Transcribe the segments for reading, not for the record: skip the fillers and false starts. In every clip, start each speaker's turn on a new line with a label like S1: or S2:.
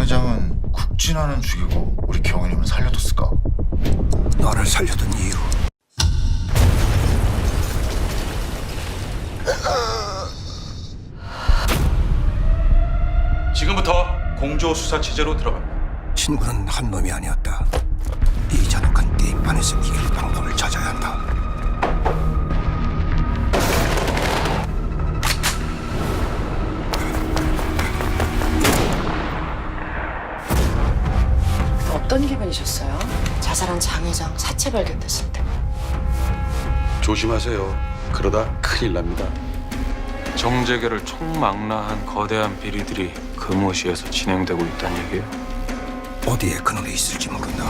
S1: 회장은 국진아는 죽이고 우리 경위님은 살려뒀을까?
S2: 너를 살려둔 이유.
S3: 지금부터 공조 수사 체제로 들어갑니다.
S2: 친구는 한 놈이 아니었다. 이 잔혹한 게임판에서 이길 방법을 찾아야 한다.
S4: 어떤 기분이셨어요? 자살한 장 회장 사체 발견됐을 때.
S5: 조심하세요. 그러다 큰일 납니다.
S3: 정재계를 총망라한 거대한 비리들이 금호시에서 진행되고 있다는 얘기예요.
S2: 어디에 그놈이 있을지 모른다.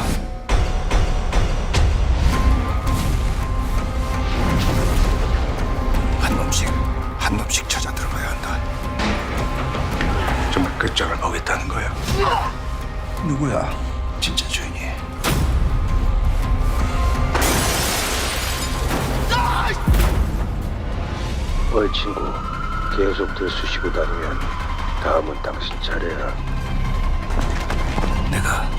S2: 한 놈씩 찾아 들어가야 한다. 정말 끝장을 보겠다는 거야? 누구야? 진짜 주인이.
S6: 어이 친구, 계속 들쑤시고 다니면 다음은 당신 차례야.
S2: 내가